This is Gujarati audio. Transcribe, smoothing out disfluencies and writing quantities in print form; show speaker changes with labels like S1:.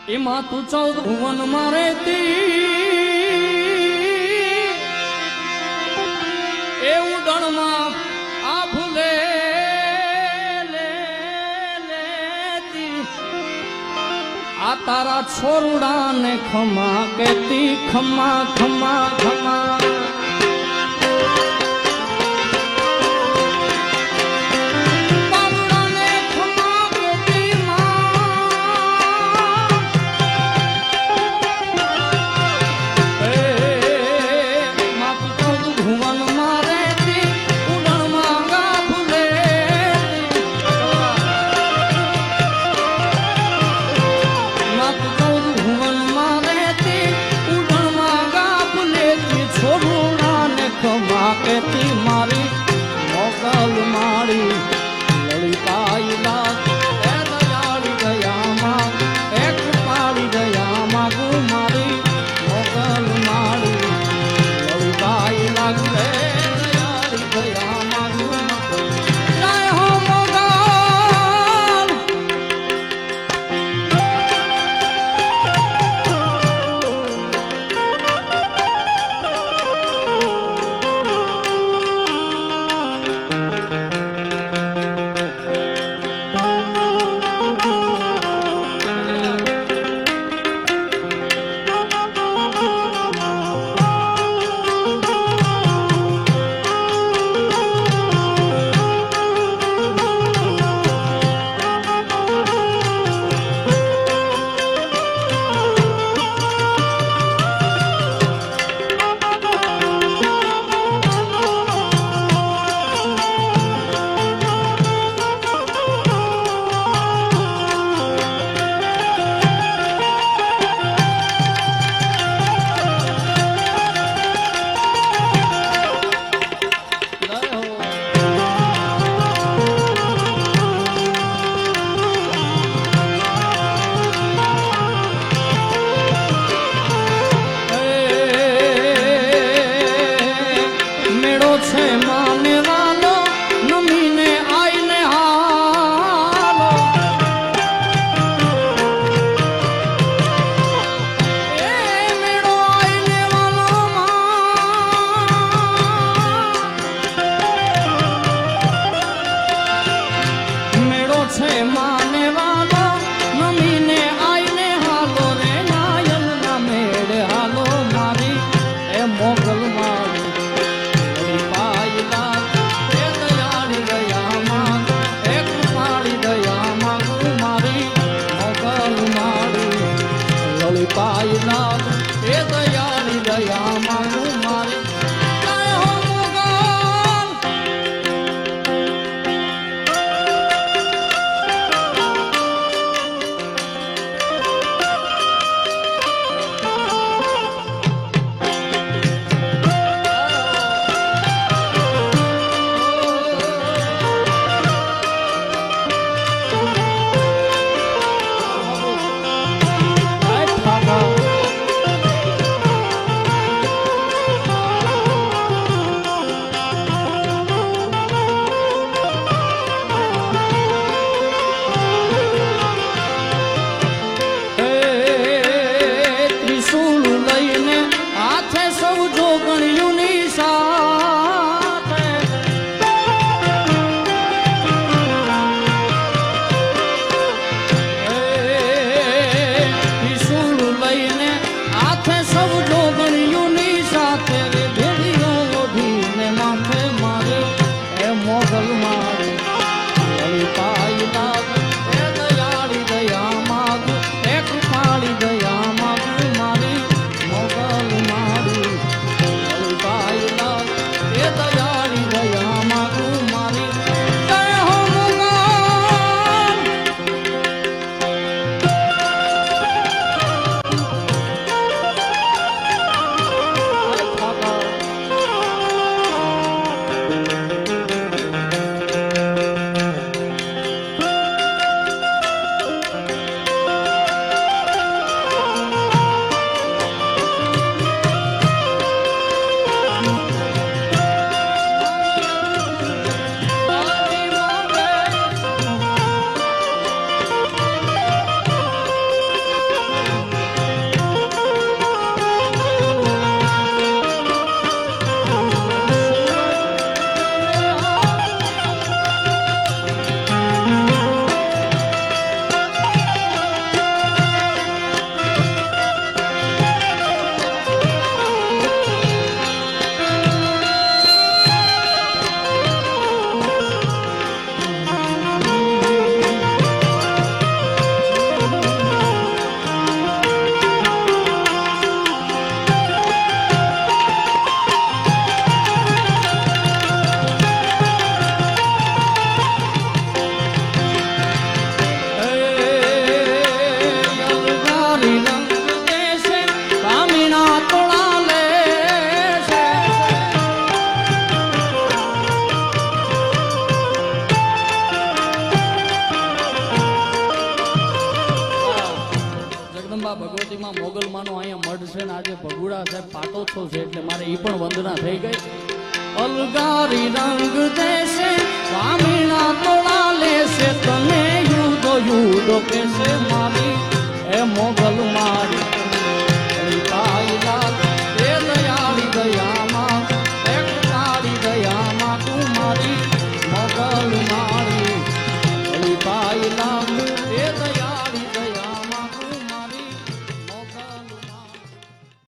S1: એમાં તું 14 ભુવન માં રહેતી એ ઉડણમાં આ ભૂલે લેતી આ તારા છોરુડા ને ખમા કહેતી ખમા ખમા ખમા કહેતી મારી મોગલ મારી લલિતાઈ લાગ એ દયાળી દયામાં એક પાડી દયા માગુ મારી મોગલ મારી લલિતાઈ લાગ એ દયાળી દયા માગુ જય હો મોગલ એ દયાળી દયા માગું મારી જય હો મોગલ અંબા ભગવતીમાં મોગલમાનો અહીંયા મઢ છે ને આજે ભગુડા સાહેબ પાટોત્સવ છે એટલે મારે ઈ પણ વંદના થઈ ગઈ. અલગારી રંગ દેશે વામીણા તોડા લેશે તને યુદો યુદો કેસે મારી એ મોગલ મારી